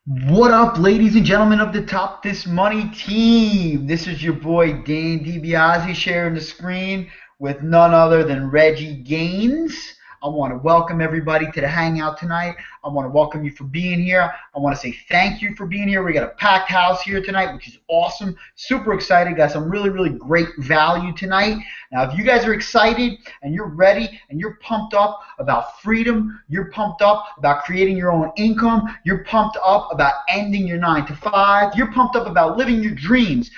What up, ladies and gentlemen of the Top This Money team? This is your boy Dan DiBiase sharing the screen with none other than Reggie Gaines. I want to welcome everybody to the hangout tonight. I want to welcome you for being here. I want to say thank you for being here. We got a packed house here tonight, which is awesome. Super excited. Got some really great value tonight. Now, if you guys are excited and you're ready and you're pumped up about freedom, you're pumped up about creating your own income, you're pumped up about ending your 9 to 5, you're pumped up about living your dreams,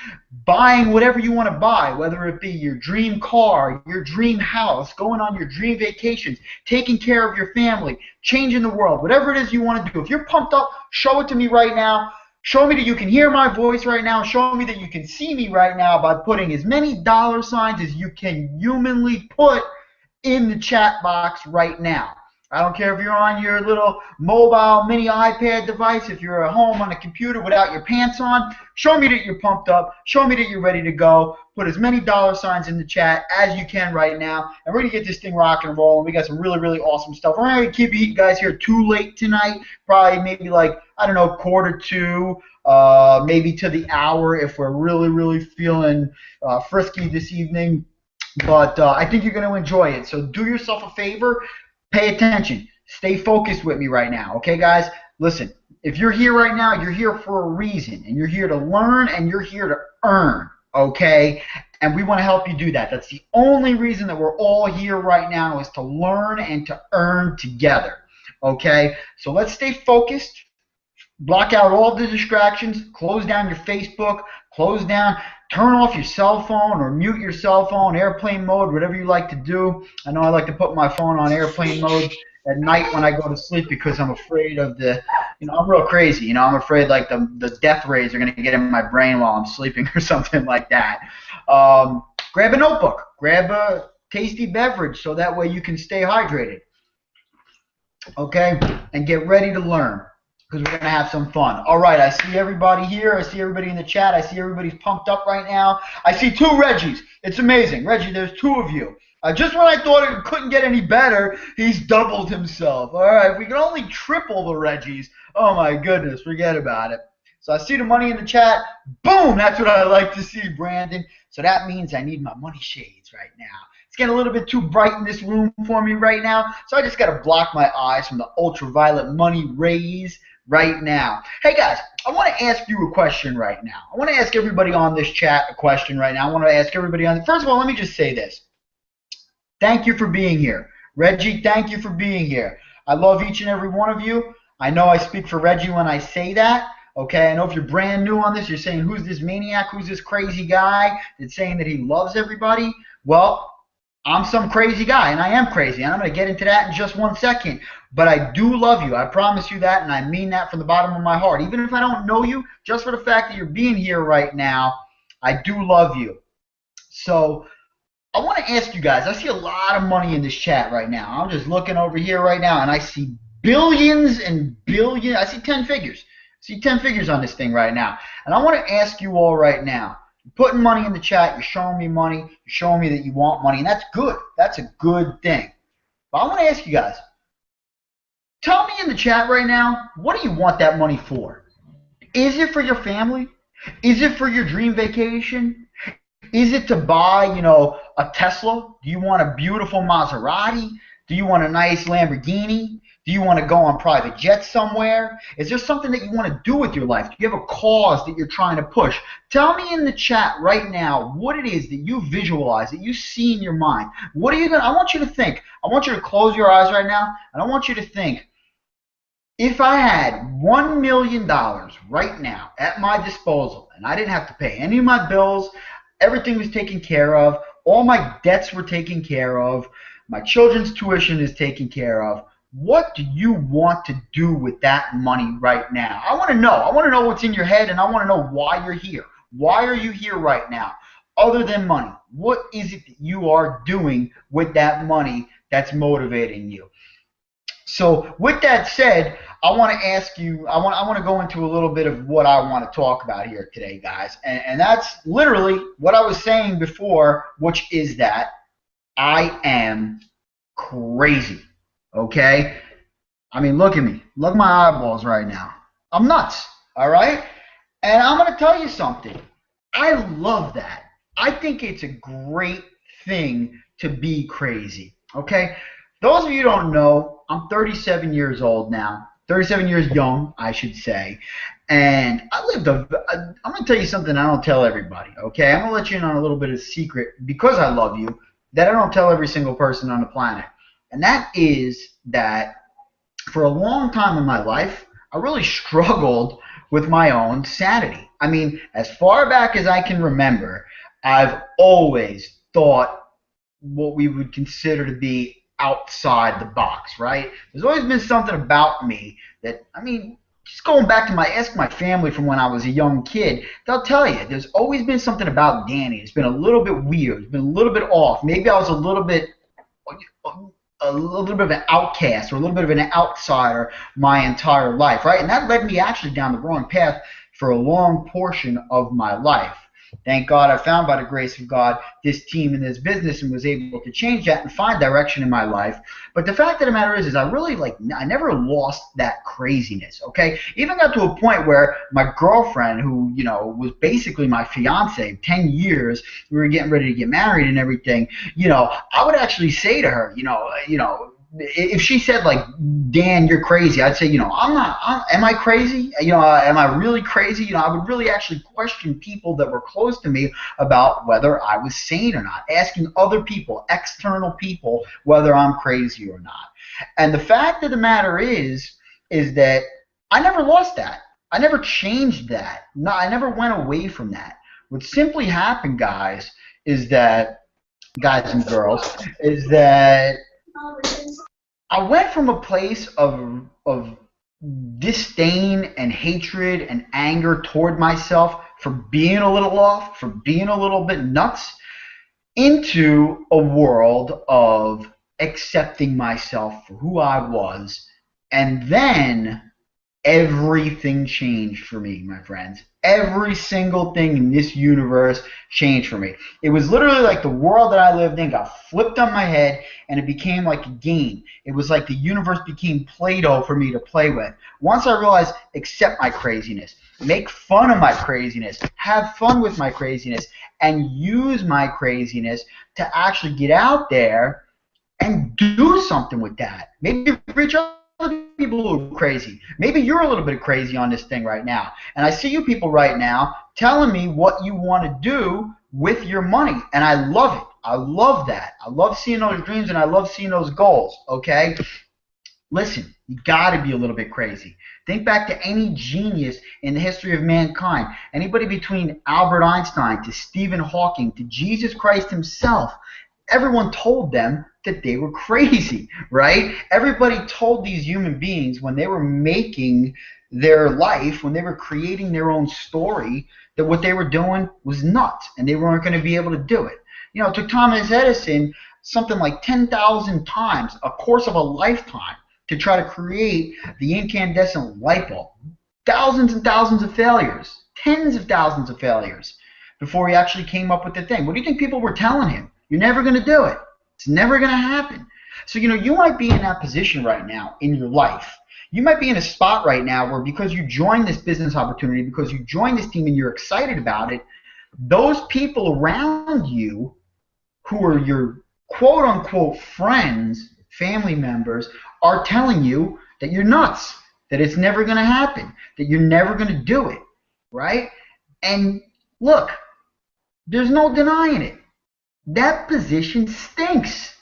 buying whatever you want to buy, whether it be your dream car, your dream house, going on your dream vacations, taking care of your family, changing the world, whatever it is you want to do. If you're pumped up, show it to me right now. Show me that you can hear my voice right now. Show me that you can see me right now by putting as many dollar signs as you can humanly put in the chat box right now. I don't care if you're on your little mobile mini iPad device, if you're at home on a computer without your pants on, show me that you're pumped up, show me that you're ready to go, put as many dollar signs in the chat as you can right now, and we're going to get this thing rocking and rolling. We got some really awesome stuff. We're not going to keep you guys here too late tonight, probably maybe like, I don't know, quarter to, maybe to the hour if we're really feeling frisky this evening. But I think you're going to enjoy it. So do yourself a favor. Pay attention. Stay focused with me right now. Okay, guys? Listen, if you're here right now, you're here for a reason. And you're here to learn and you're here to earn. Okay? And we want to help you do that. That's the only reason that we're all here right now is to learn and to earn together. Okay? So let's stay focused. Block out all the distractions. Close down your Facebook. Close down. Turn off your cell phone or mute your cell phone, airplane mode, whatever you like to do. I know I like to put my phone on airplane mode at night when I go to sleep because I'm afraid of the, I'm real crazy. I'm afraid like the death rays are going to get in my brain while I'm sleeping or something like that. Grab a notebook. Grab a tasty beverage so that way you can stay hydrated. Okay? And get ready to learn, because we're going to have some fun. All right, I see everybody here. I see everybody in the chat. I see everybody's pumped up right now. I see two Reggies. It's amazing. Reggie, there's two of you. Just when I thought it couldn't get any better, he's doubled himself. All right, if we can only triple the Reggies, oh my goodness, forget about it. So I see the money in the chat. Boom, that's what I like to see, Brandon. So that means I need my money shades right now. It's getting a little bit too bright in this room for me right now, so I just got to block my eyes from the ultraviolet money rays right now. Hey guys, I want to ask you a question right now. I want to ask everybody on this chat a question right now. I want to ask everybody on. First of all, let me just say this. Thank you for being here. Reggie, thank you for being here. I love each and every one of you. I know I speak for Reggie when I say that. Okay, I know if you're brand new on this, you're saying, who's this maniac? Who's this crazy guy that's saying that he loves everybody? Well, I'm some crazy guy, and I am crazy, and I'm going to get into that in just 1 second. But I do love you. I promise you that, and I mean that from the bottom of my heart. Even if I don't know you, just for the fact that you're being here right now, I do love you. So I want to ask you guys, I see a lot of money in this chat right now. I'm just looking over here right now, and I see billions and billions. I see 10 figures. I see 10 figures on this thing right now. And I want to ask you all right now, you're putting money in the chat, you're showing me money, you're showing me that you want money, and that's good. That's a good thing. But I want to ask you guys, tell me in the chat right now, what do you want that money for? Is it for your family? Is it for your dream vacation? Is it to buy, a Tesla? Do you want a beautiful Maserati? Do you want a nice Lamborghini? Do you want to go on private jets somewhere? Is there something that you want to do with your life? Do you have a cause that you're trying to push? Tell me in the chat right now what it is that you visualize, that you see in your mind. What are you going to, I want you to think. I want you to close your eyes right now, and I want you to think, if I had $1 million right now at my disposal, and I didn't have to pay any of my bills, everything was taken care of, all my debts were taken care of, my children's tuition is taken care of, what do you want to do with that money right now? I want to know. I want to know what's in your head, and I want to know why you're here. Why are you here right now? Other than money, what is it that you are doing with that money that's motivating you? So with that said, I want to ask you, I want to go into a little bit of what I want to talk about here today, guys. And that's literally what I was saying before, which is that I am crazy. Okay? I mean, look at me. Look at my eyeballs right now. I'm nuts. All right? And I'm going to tell you something. I love that. I think it's a great thing to be crazy. Okay? Those of you who don't know, I'm 37 years old now. 37 years young, I should say. And I'm going to tell you something I don't tell everybody. Okay? I'm going to let you in on a little bit of secret because I love you that I don't tell every single person on the planet. And that is that for a long time in my life, I really struggled with my own sanity. I mean, as far back as I can remember, I've always thought what we would consider to be outside the box, right? There's always been something about me that, I mean, just going back to ask my family from when I was a young kid, they'll tell you there's always been something about Danny. It's been a little bit weird. It's been a little bit off. Maybe I was a little bit of an outcast or a little bit of an outsider my entire life, right? And that led me actually down the wrong path for a long portion of my life. Thank God I found, by the grace of God, this team and this business and was able to change that and find direction in my life. But the fact of the matter is I never lost that craziness, okay? Even got to a point where my girlfriend, who, was basically my fiance, 10 years, we were getting ready to get married and everything, I would actually say to her, if she said like, Dan, you're crazy, I'd say, am I crazy? Am I really crazy? I would really actually question people that were close to me about whether I was sane or not, asking other people, external people, whether I'm crazy or not. And the fact of the matter is that I never lost that. I never changed that. No, I never went away from that. What simply happened, guys and girls, is that I went from a place of disdain and hatred and anger toward myself for being a little off, for being a little bit nuts, into a world of accepting myself for who I was. And then everything changed for me, my friends. Every single thing in this universe changed for me. It was literally like the world that I lived in got flipped on my head and it became like a game. It was like the universe became Play-Doh for me to play with. Once I realized, accept my craziness, make fun of my craziness, have fun with my craziness, and use my craziness to actually get out there and do something with that. Maybe reach out to people who are crazy. Maybe you're a little bit crazy on this thing right now. And I see you people right now telling me what you want to do with your money. And I love it. I love that. I love seeing those dreams and I love seeing those goals. Okay? Listen, you got to be a little bit crazy. Think back to any genius in the history of mankind. Anybody between Albert Einstein to Stephen Hawking to Jesus Christ himself. Everyone told them that they were crazy, right? Everybody told these human beings when they were making their life, when they were creating their own story, that what they were doing was nuts and they weren't going to be able to do it. It took Thomas Edison something like 10,000 times, a course of a lifetime, to try to create the incandescent light bulb. Thousands and thousands of failures, tens of thousands of failures before he actually came up with the thing. What do you think people were telling him? You're never going to do it. It's never going to happen. So, you might be in that position right now in your life. You might be in a spot right now where because you joined this business opportunity, because you joined this team and you're excited about it, those people around you who are your quote-unquote friends, family members, are telling you that you're nuts, that it's never going to happen, that you're never going to do it, right? And look, there's no denying it. That position stinks.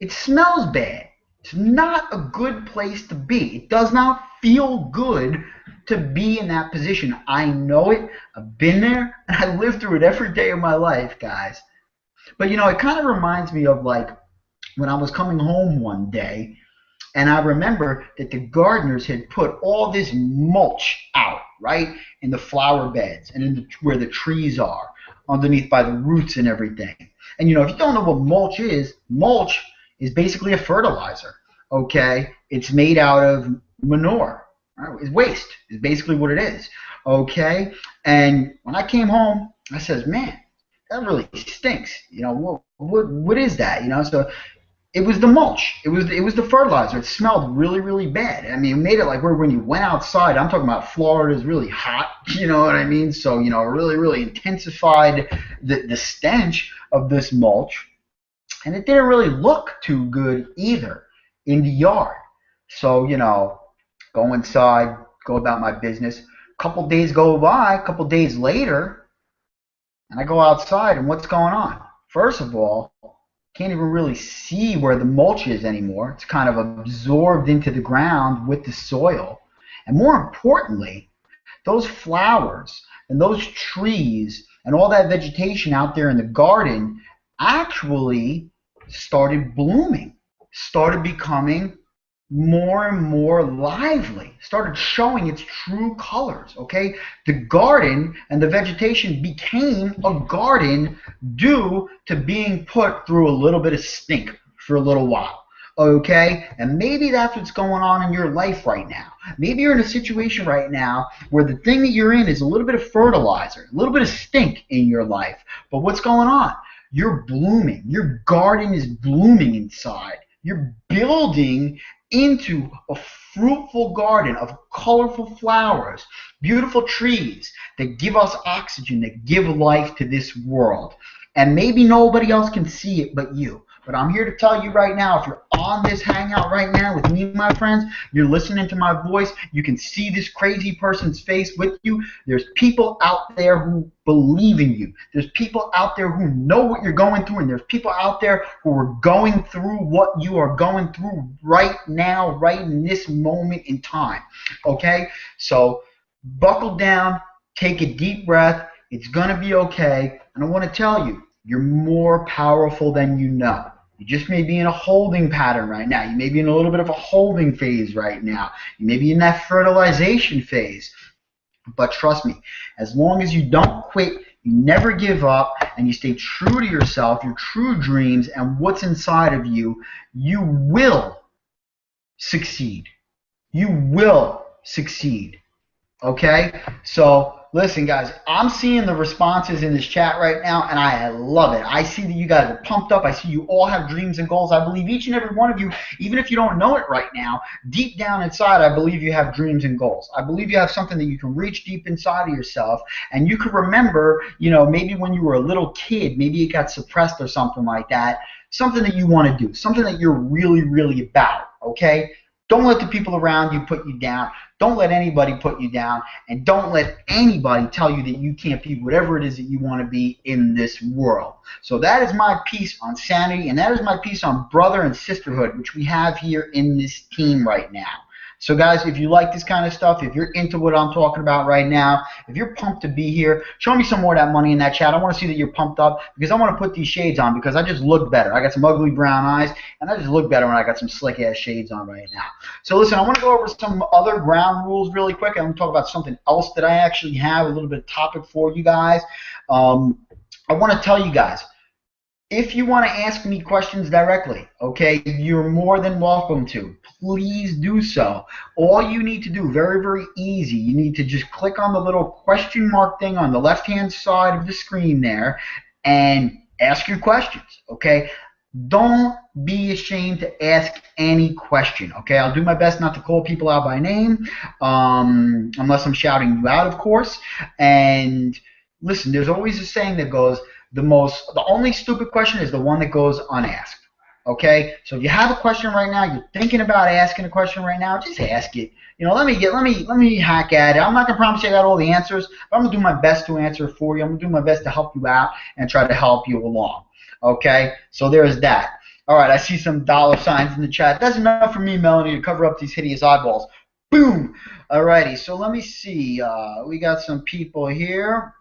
It smells bad. It's not a good place to be. It does not feel good to be in that position. I know it. I've been there, and I live through it every day of my life, guys. But, it kind of reminds me of, like, when I was coming home one day, and I remember that the gardeners had put all this mulch out, right, in the flower beds and where the trees are, underneath by the roots and everything. And, if you don't know what mulch is basically a fertilizer, okay? It's made out of manure. Right? It's waste is basically what it is, okay? And when I came home, I says, man, that really stinks. What is that? So It was the mulch. It was the fertilizer. It smelled really, really bad. I mean, it made it like where when you went outside, I'm talking about Florida is really hot, you know what I mean? So, really, really intensified the stench of this mulch. And it didn't really look too good either in the yard. So, go inside, go about my business. A couple days go by, a couple days later, and I go outside, and what's going on? First of all, can't even really see where the mulch is anymore. It's kind of absorbed into the ground with the soil. And more importantly, those flowers and those trees and all that vegetation out there in the garden actually started blooming, started becoming more and more lively, started showing its true colors. Okay, the garden and the vegetation became a garden due to being put through a little bit of stink for a little while. Okay, and maybe that's what's going on in your life right now. Maybe you're in a situation right now where the thing that you're in is a little bit of fertilizer, a little bit of stink in your life. But what's going on? You're blooming. Your garden is blooming inside. You're building into a fruitful garden of colorful flowers, beautiful trees that give us oxygen, that give life to this world. And maybe nobody else can see it but you. But I'm here to tell you right now, if you're on this hangout right now with me, my friends, you're listening to my voice, you can see this crazy person's face with you. There's people out there who believe in you. There's people out there who know what you're going through, and there's people out there who are going through what you are going through right now, right in this moment in time. Okay? So buckle down, take a deep breath. It's going to be okay. And I want to tell you, you're more powerful than you know. You just may be in a holding pattern right now. You may be in a little bit of a holding phase right now. You may be in that fertilization phase. But trust me, as long as you don't quit, you never give up, and you stay true to yourself, your true dreams, and what's inside of you, you will succeed. You will succeed. Okay? So listen, guys, I'm seeing the responses in this chat right now, and I love it. I see that you guys are pumped up. I see you all have dreams and goals. I believe each and every one of you, even if you don't know it right now, deep down inside, I believe you have dreams and goals. I believe you have something that you can reach deep inside of yourself, and you can remember, maybe when you were a little kid, maybe it got suppressed or something like that, something that you want to do, something that you're really, really about, okay? Don't let the people around you put you down. Don't let anybody put you down. And don't let anybody tell you that you can't be whatever it is that you want to be in this world. So that is my piece on sanity, and that is my piece on brother and sisterhood, which we have here in this team right now. So guys, if you like this kind of stuff, if you're into what I'm talking about right now, if you're pumped to be here, show me some more of that money in that chat. I want to see that you're pumped up, because I want to put these shades on because I just look better. I got some ugly brown eyes, and I just look better when I got some slick-ass shades on right now. So listen, I want to go over some other ground rules really quick. I'm going to talk about something else that I actually have, a little bit of topic for you guys. I want to tell you guys, if you want to ask me questions directly, okay, you're more than welcome to. Please do so. All you need to do, very, very easy, you need to just click on the little question mark thing on the left-hand side of the screen there and ask your questions, okay? Don't be ashamed to ask any question, okay? I'll do my best not to call people out by name, unless I'm shouting you out, of course. And listen, there's always a saying that goes, the only stupid question is the one that goes unasked. Okay? So if you have a question right now, you're thinking about asking a question right now, just ask it. Let me hack at it. I'm not gonna promise you I got all the answers, but I'm gonna do my best to answer for you. I'm gonna do my best to help you out and try to help you along. Okay? So there's that. Alright, I see some dollar signs in the chat. That's enough for me, Melanie, to cover up these hideous eyeballs. Boom! Alrighty, so let me see. We got some people here.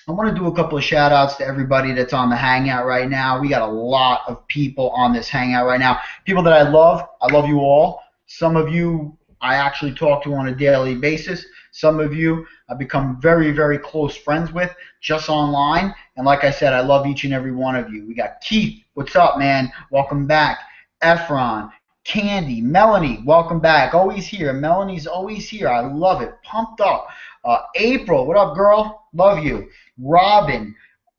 I want to do a couple of shout outs to everybody that's on the hangout right now. We got a lot of people on this hangout right now. People that I love you all. Some of you I actually talk to on a daily basis. Some of you I've become very, very close friends with just online. And like I said, I love each and every one of you. We got Keith. What's up, man? Welcome back. Efron. Candy. Melanie. Welcome back. Always here. Melanie's always here. I love it. Pumped up. April. What up, girl? Love you. Robin,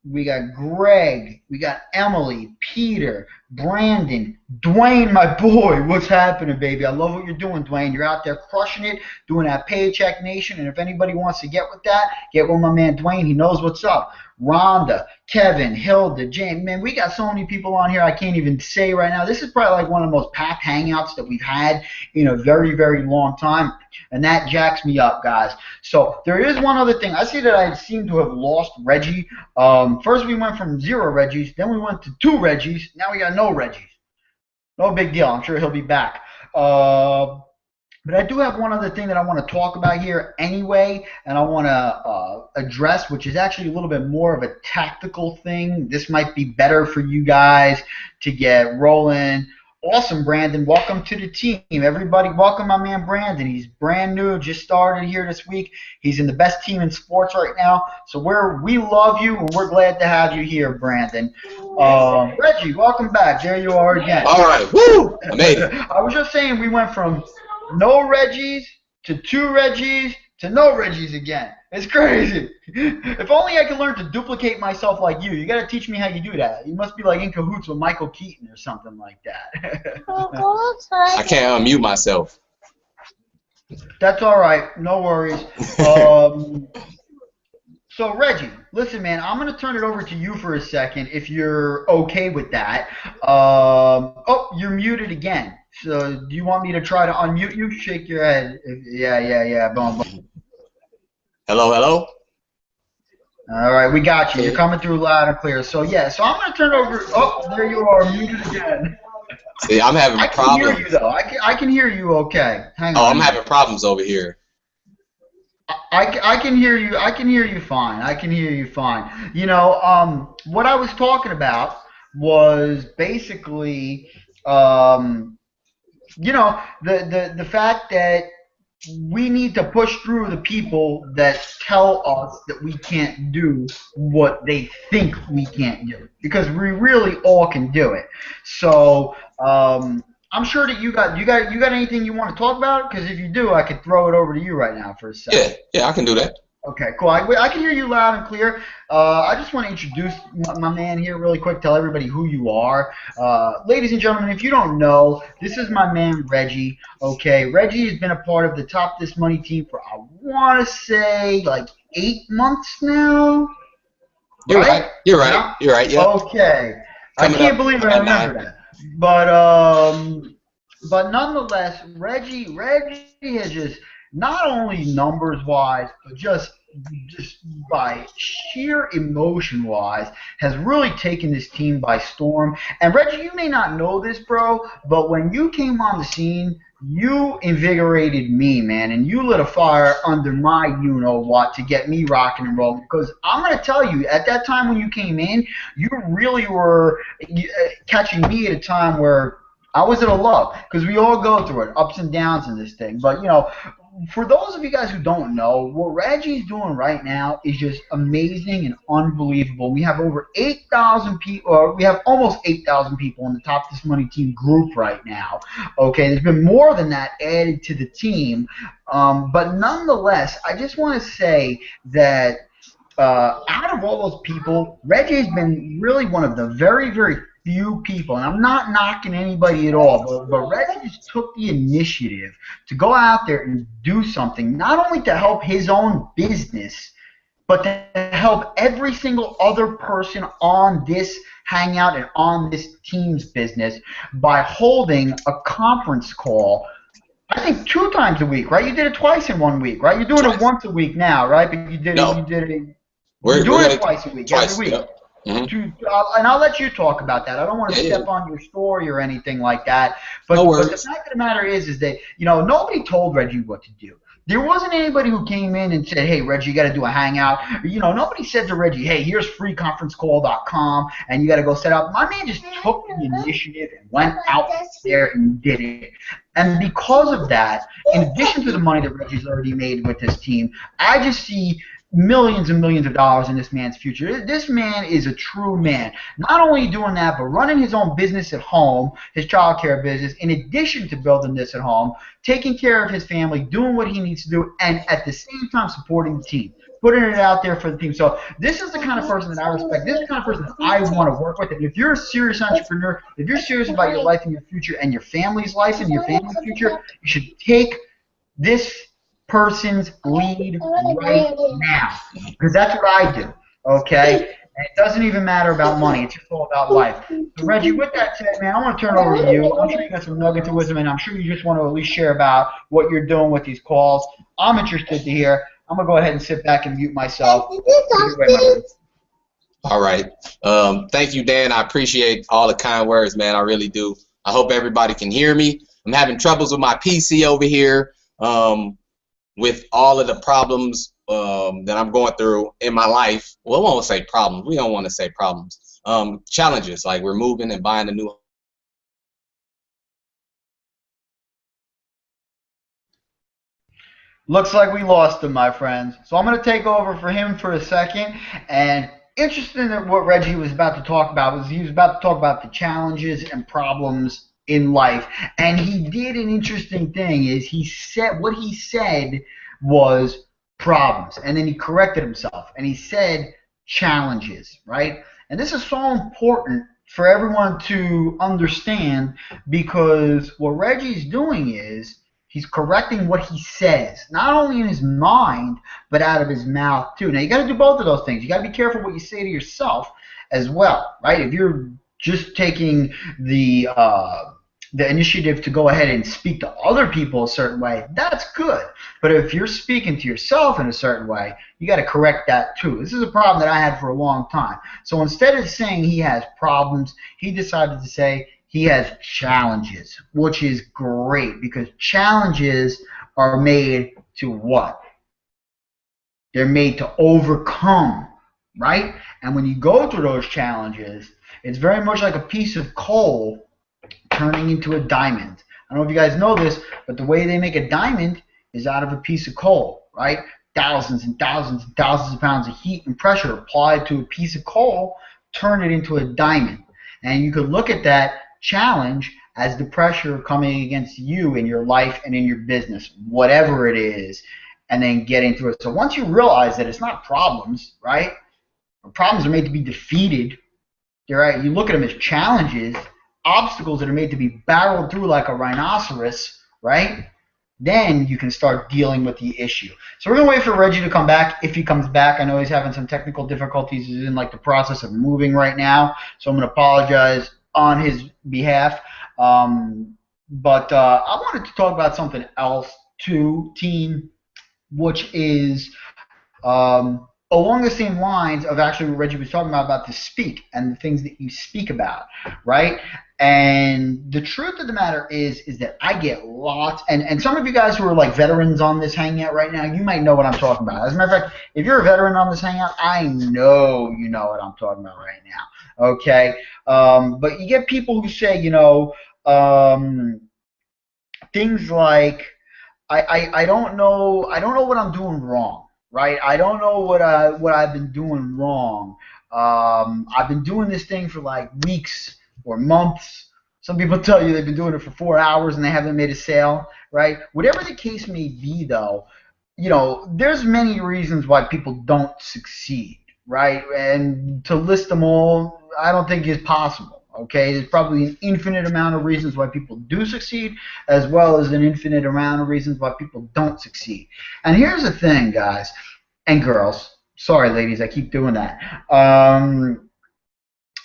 we got Greg, we got Emily, Peter, Brandon, Dwayne, my boy, what's happening, baby? I love what you're doing, Dwayne. You're out there crushing it, doing that Paycheck Nation, and if anybody wants to get with that, get with my man Dwayne. He knows what's up. Rhonda, Kevin, Hilda, James. Man, we got so many people on here I can't even say right now. This is probably like one of the most packed hangouts that we've had in a very, very long time, and that jacks me up, guys. So there is one other thing. I see that I seem to have lost Reggie. First we went from 0 Reggies, then we went to 2 Reggies, now we got no Reggies. No big deal. I'm sure he'll be back. But I do have one other thing that I want to talk about here anyway, and I want to address, which is actually a little bit more of a tactical thing. This might be better for you guys to get rolling. Awesome, Brandon. Welcome to the team. Everybody, welcome my man Brandon. He's brand new, just started here this week. He's in the best team in sports right now. So we love you, and we're glad to have you here, Brandon. Reggie, welcome back. There you are again. All right. Woo! I made it. I was just saying we went from no Reggies to 2 Reggies to no Reggies again. It's crazy. If only I could learn to duplicate myself like you. You got to teach me how you do that. You must be like in cahoots with Michael Keaton or something like that. I can't unmute myself. That's all right. No worries. So, Reggie, listen, man, I'm going to turn it over to you for a second if you're okay with that. Oh, you're muted again. So do you want me to try to unmute you? Shake your head. Yeah. Boom, boom. Hello, hello? All right, we got you. You're coming through loud and clear. So, yeah, so I'm going to turn over. Oh, there you are, muted again. See, I'm having problems. I can hear you, though. I can hear you okay. Hang on. Oh, I'm having problems over here. I can hear you. I can hear you fine. I can hear you fine. You know, what I was talking about was basically, you know, the fact that we need to push through the people that tell us that we can't do what they think we can't do, because we really all can do it. So I'm sure that you got anything you want to talk about? Because if you do, I could throw it over to you right now for a second. Yeah, I can do that. Okay, cool. I can hear you loud and clear. I just want to introduce my man here really quick, tell everybody who you are. Ladies and gentlemen, if you don't know, this is my man Reggie. Okay, Reggie has been a part of the Top This Money team for, I want to say, like 8 months now. You're right. You're right. You're right. Yeah. Okay. I can't believe I remember that. But nonetheless, Reggie has just, not only numbers-wise, but just by sheer emotion-wise, has really taken this team by storm. And Reggie, you may not know this, bro, but when you came on the scene, you invigorated me, man, and you lit a fire under my you-know-what to get me rocking and rolling. Because I'm going to tell you, at that time when you came in, you really were catching me at a time where I was at a low, because we all go through it, ups and downs in this thing. But, you know, for those of you guys who don't know, what Reggie's doing right now is just amazing and unbelievable. We have over 8,000 people, or we have almost 8,000 people in the Top This Money team group right now. Okay, there's been more than that added to the team. But nonetheless, I just want to say that out of all those people, Reggie's been really one of the very, very few people, and I'm not knocking anybody at all, but Reggie just took the initiative to go out there and do something, not only to help his own business, but to help every single other person on this hangout and on this team's business by holding a conference call, I think 2 times a week, right? You did it twice in 1 week, right? You're doing it once a week now, right? But you did it. You're doing it twice a week, every week. Yep. Mm-hmm. And I'll let you talk about that. I don't want to step on your story or anything like that. But, no but the fact of the matter is that, you know, nobody told Reggie what to do. There wasn't anybody who came in and said, hey, Reggie, you got to do a hangout. You know, nobody said to Reggie, hey, here's freeconferencecall.com, and you got to go set up. My man just took the initiative and went out there and did it. And because of that, in addition to the money that Reggie's already made with this team, I just see millions and millions of dollars in this man's future. This man is a true man. Not only doing that, but running his own business at home, his child care business, in addition to building this at home, taking care of his family, doing what he needs to do, and at the same time supporting the team. putting it out there for the team. So this is the kind of person that I respect. This is the kind of person that I want to work with. And if you're a serious entrepreneur, if you're serious about your life and your future and your family's life and your family's future, you should take this person's lead right now, because that's what I do. Okay. And it doesn't even matter about money. It's just all about life. So, Reggie, with that said, man, I want to turn it over to you. I'm sure you got some nuggets of wisdom, and I'm sure you just want to at least share about what you're doing with these calls. I'm interested to hear. I'm going to go ahead and sit back and mute myself. All right. Thank you, Dan. I appreciate all the kind words, man. I really do. I hope everybody can hear me. I'm having troubles with my PC over here with all of the problems that I'm going through in my life. Well, I won't say problems. We don't want to say problems. Challenges, like we're moving and buying a new. Looks like we lost him, my friends. So I'm going to take over for him for a second. And interesting in what Reggie was about to talk about was he was about to talk about the challenges and problems in life. And he did an interesting thing is he said what he said was problems. And then he corrected himself. And he said challenges, right? And this is so important for everyone to understand, because what Reggie's doing is he's correcting what he says, not only in his mind, but out of his mouth too. Now, you got to do both of those things. You got to be careful what you say to yourself as well, right? If you're just taking the initiative to go ahead and speak to other people a certain way, that's good. But if you're speaking to yourself in a certain way, you got to correct that too. This is a problem that I had for a long time. So instead of saying he has problems, he decided to say he has challenges, which is great, because challenges are made to what? They're made to overcome, right? And when you go through those challenges, it's very much like a piece of coal turning into a diamond. I don't know if you guys know this, but the way they make a diamond is out of a piece of coal, right? Thousands and thousands and thousands of pounds of heat and pressure applied to a piece of coal turn it into a diamond. And you could look at that challenge as the pressure coming against you in your life and in your business, whatever it is, and then get into it. So once you realize that it's not problems, right? Problems are made to be defeated. Right? You look at them as challenges, obstacles that are made to be barreled through like a rhinoceros, right? Then you can start dealing with the issue. So we're going to wait for Reggie to come back. If he comes back, I know he's having some technical difficulties. He's in like the process of moving right now, so I'm going to apologize on his behalf. But I wanted to talk about something else too, team, which is along the same lines of actually what Reggie was talking about to speak and the things that you speak about, right? And the truth of the matter is that I get lots, and some of you guys who are like veterans on this hangout right now, you might know what I'm talking about. As a matter of fact, if you're a veteran on this hangout, I know you know what I'm talking about right now, okay? But you get people who say, you know, things like, I don't know what I'm doing wrong, right? I don't know what I've been doing wrong. I've been doing this thing for like weeks or months. Some people tell you they've been doing it for 4 hours and they haven't made a sale, right? Whatever the case may be, though, you know, there's many reasons why people don't succeed, right? And to list them all, I don't think is possible. Okay, there's probably an infinite amount of reasons why people do succeed, as well as an infinite amount of reasons why people don't succeed. And here's the thing, guys and girls. Sorry, ladies, I keep doing that.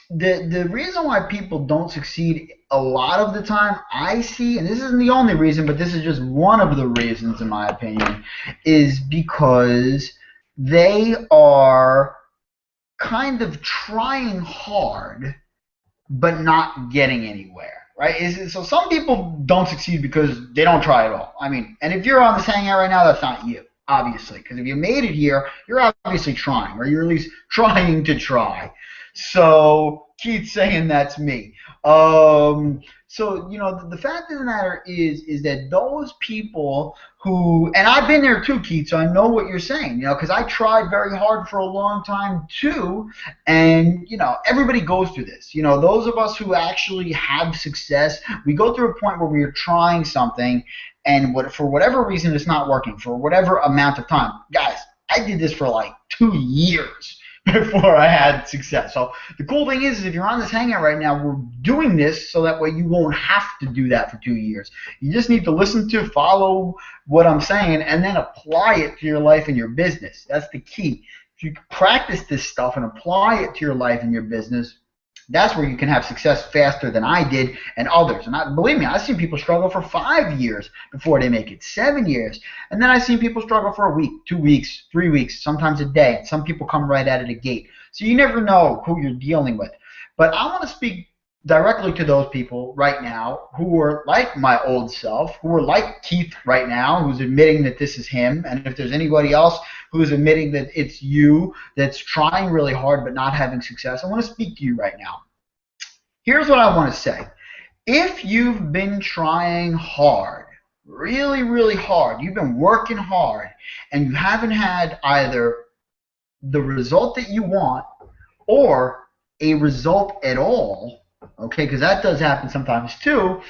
The reason why people don't succeed a lot of the time, I see, and this isn't the only reason, but this is just one of the reasons, in my opinion, is because they are kind of trying hard but not getting anywhere, right? So some people don't succeed because they don't try at all. I mean, and if you're on this hangout right now, that's not you, obviously, because if you made it here, you're obviously trying, or you're at least trying to try. So Keith's saying that's me. So, you know, the fact of the matter is that those people who, and I've been there too, Keith, so I know what you're saying, you know, because I tried very hard for a long time too, and, you know, everybody goes through this. You know, those of us who actually have success, we go through a point where we are trying something, and for whatever reason it's not working, for whatever amount of time. Guys, I did this for like 2 years before I had success. So the cool thing is if you're on this hangout right now, we're doing this so that way you won't have to do that for 2 years. You just need to listen to, follow what I'm saying, and then apply it to your life and your business. That's the key. If you practice this stuff and apply it to your life and your business, that's where you can have success faster than I did and others. And believe me, I've seen people struggle for 5 years before they make it, 7 years. And then I've seen people struggle for a week, 2 weeks, 3 weeks, sometimes a day. Some people come right out of the gate. So you never know who you're dealing with. But I want to speak directly to those people right now who are like my old self, who are like Keith right now, who's admitting that this is him. And if there's anybody else who's admitting that it's you that's trying really hard but not having success, I want to speak to you right now. Here's what I want to say. If you've been trying hard, really, really hard, you've been working hard, and you haven't had either the result that you want or a result at all, okay, because that does happen sometimes too,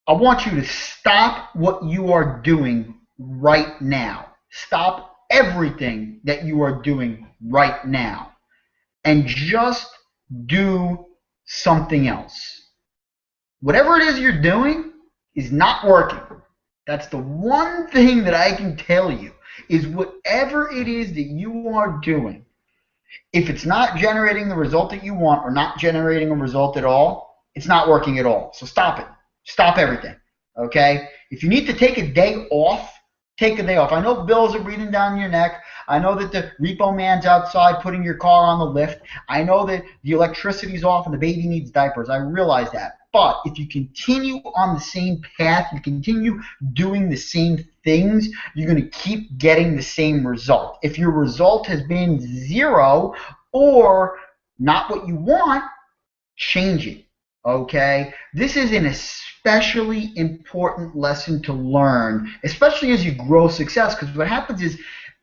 I want you to stop what you are doing right now. Stop everything that you are doing right now and just do something else. Whatever it is you're doing is not working. That's the one thing that I can tell you is whatever it is that you are doing, if it's not generating the result that you want or not generating a result at all, it's not working at all. So stop it. Stop everything. Okay? If you need to take a day off, take a day off. I know bills are breathing down your neck. I know that the repo man's outside putting your car on the lift. I know that the electricity's off and the baby needs diapers. I realize that. But if you continue on the same path, you continue doing the same things, you're going to keep getting the same result. If your result has been 0 or not what you want, change it. Okay? This is an especially important lesson to learn, especially as you grow success, because what happens is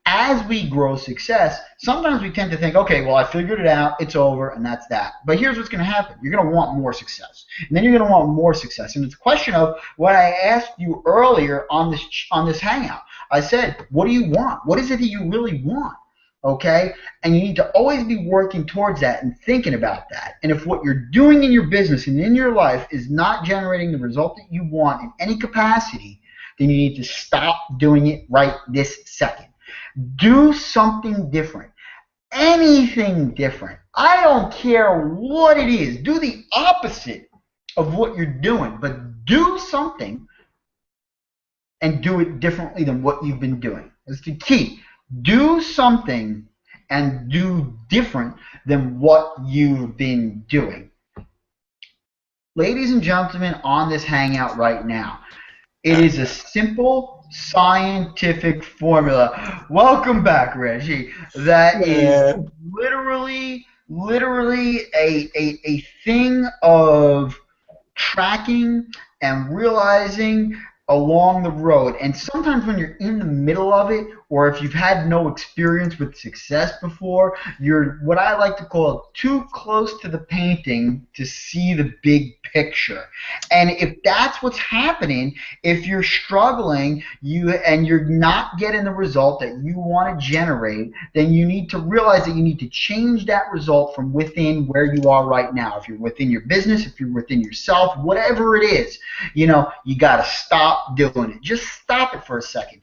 as we grow success, sometimes we tend to think, okay, well, I figured it out, it's over, and that's that. But here's what's going to happen. You're going to want more success. And then you're going to want more success. And it's a question of what I asked you earlier on this hangout. I said, what do you want? What is it that you really want? Okay? And you need to always be working towards that and thinking about that. And if what you're doing in your business and in your life is not generating the result that you want in any capacity, then you need to stop doing it right this second. Do something different. Anything different. I don't care what it is. Do the opposite of what you're doing, but do something and do it differently than what you've been doing. That's the key. Do something and do different than what you've been doing. Ladies and gentlemen, on this hangout right now, it is a simple scientific formula. Welcome back, Reggie. That is literally a thing of tracking and realizing along the road. And sometimes when you're in the middle of it, or if you've had no experience with success before, you're what I like to call too close to the painting to see the big picture. And if that's what's happening, if you're struggling and you're not getting the result that you want to generate, then you need to realize that you need to change that result from within where you are right now. If you're within your business, if you're within yourself, whatever it is, you got to stop doing it. Just stop it for a second.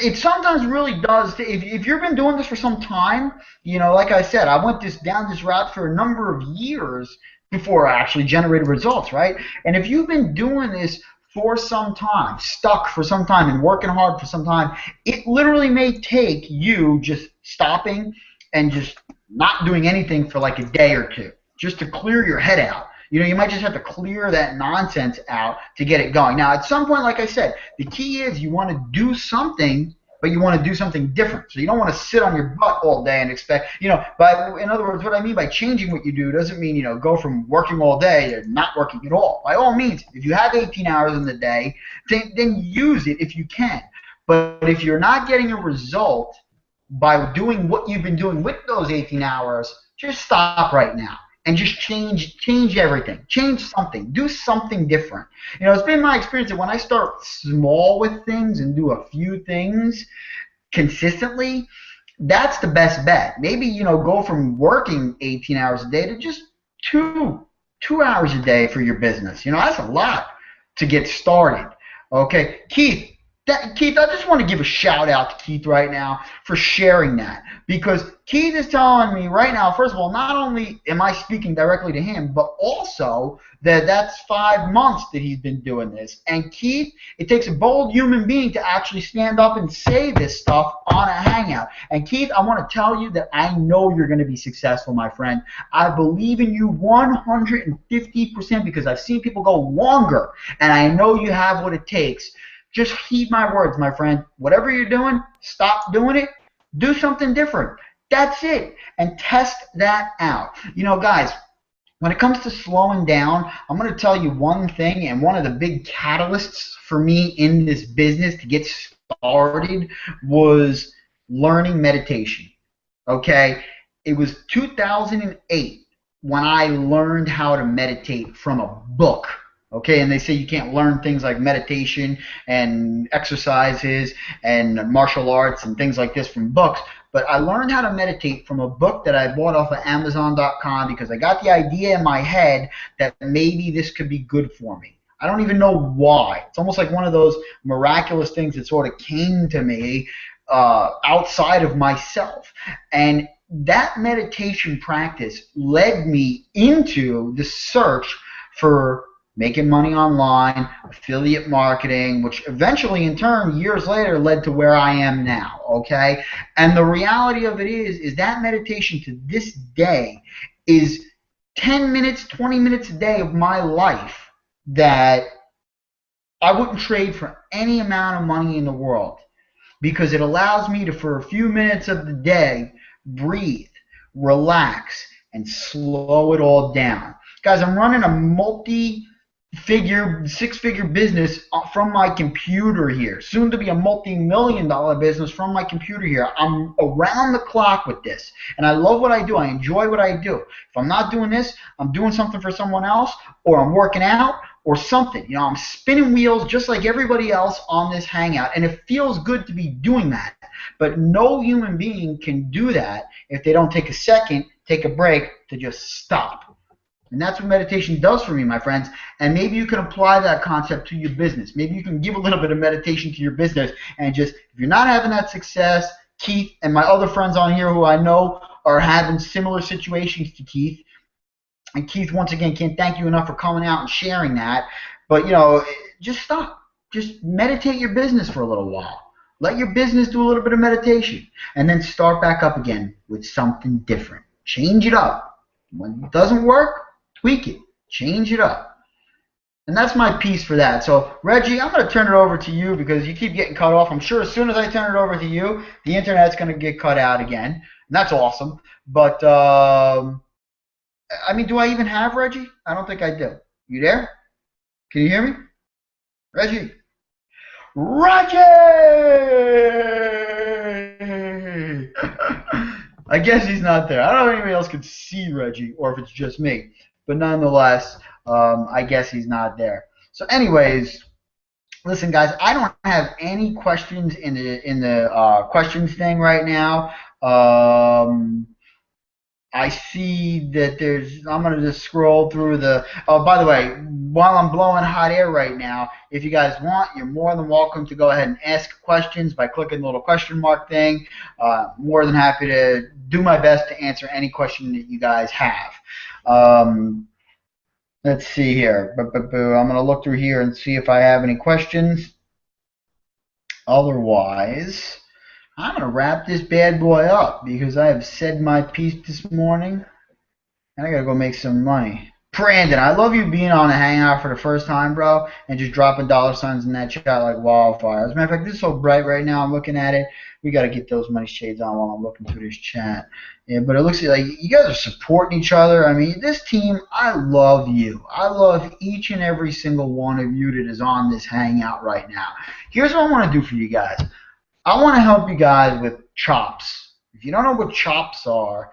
It sometimes really does. If you've been doing this for some time, like I said, I went down this route for a number of years before I actually generated results, right? And if you've been doing this for some time, stuck for some time, and working hard for some time, it literally may take you just stopping and just not doing anything for like a day or two, just to clear your head out. You might just have to clear that nonsense out to get it going. Now, at some point, like I said, the key is you want to do something, but you want to do something different. So you don't want to sit on your butt all day and expect, in other words, what I mean by changing what you do doesn't mean, go from working all day to not working at all. By all means, if you have 18 hours in the day, then use it if you can. But if you're not getting a result by doing what you've been doing with those 18 hours, just stop right now. And just change everything. Change something. Do something different. It's been my experience that when I start small with things and do a few things, consistently, that's the best bet. Maybe, go from working 18 hours a day to just two hours a day for your business. That's a lot to get started. Okay, Keith. Keith, I just want to give a shout out to Keith right now for sharing that, because Keith is telling me right now, first of all, not only am I speaking directly to him, but also that that's 5 months that he's been doing this. And Keith, it takes a bold human being to actually stand up and say this stuff on a hangout. And Keith, I want to tell you that I know you're going to be successful, my friend. I believe in you 150% because I've seen people go longer, and I know you have what it takes. Just heed my words, my friend. Whatever you're doing, stop doing it. Do something different. That's it. And test that out. Guys, when it comes to slowing down, I'm going to tell you one thing, and one of the big catalysts for me in this business to get started was learning meditation. Okay? It was 2008 when I learned how to meditate from a book. Okay, and they say you can't learn things like meditation and exercises and martial arts and things like this from books. But I learned how to meditate from a book that I bought off of Amazon.com because I got the idea in my head that maybe this could be good for me. I don't even know why. It's almost like one of those miraculous things that sort of came to me outside of myself. And that meditation practice led me into the search for making money online, affiliate marketing, which eventually in turn, years later, led to where I am now, okay? And the reality of it is that meditation to this day is 10 minutes, 20 minutes a day of my life that I wouldn't trade for any amount of money in the world, because it allows me to, for a few minutes of the day, breathe, relax, and slow it all down. Guys, I'm running a six-figure business from my computer here, soon to be a multi-million-dollar business from my computer here. I'm around the clock with this, and I love what I do. I enjoy what I do. If I'm not doing this, I'm doing something for someone else, or I'm working out, or something. I'm spinning wheels just like everybody else on this hangout, and it feels good to be doing that. But no human being can do that if they don't take a second, take a break to just stop. And that's what meditation does for me, my friends. And maybe you can apply that concept to your business. Maybe you can give a little bit of meditation to your business, and just, if you're not having that success, Keith and my other friends on here who I know are having similar situations to Keith, and Keith, once again, can't thank you enough for coming out and sharing that. But, just stop. Just meditate your business for a little while. Let your business do a little bit of meditation, and then start back up again with something different. Change it up. When it doesn't work, tweak it. Change it up. And that's my piece for that. So, Reggie, I'm going to turn it over to you because you keep getting cut off. I'm sure as soon as I turn it over to you, the internet's going to get cut out again. And that's awesome. But, do I even have Reggie? I don't think I do. You there? Can you hear me? Reggie! Reggie! I guess he's not there. I don't know if anybody else could see Reggie or if it's just me. But nonetheless, I guess he's not there. So anyways, listen, guys, I don't have any questions in the questions thing right now. I see that I'm going to just scroll through by the way, while I'm blowing hot air right now, if you guys want, you're more than welcome to go ahead and ask questions by clicking the little question mark thing. More than happy to do my best to answer any question that you guys have. Let's see here. I'm going to look through here and see if I have any questions. Otherwise, I'm going to wrap this bad boy up because I have said my piece this morning, and I got to go make some money. Brandon, I love you being on a hangout for the first time, bro, and just dropping dollar signs in that chat like wildfire. As a matter of fact, this is so bright right now. I'm looking at it. We got to get those money shades on while I'm looking through this chat. Yeah, but it looks like you guys are supporting each other. I mean, this team, I love you. I love each and every single one of you that is on this hangout right now. Here's what I want to do for you guys. I want to help you guys with chops. If you don't know what chops are,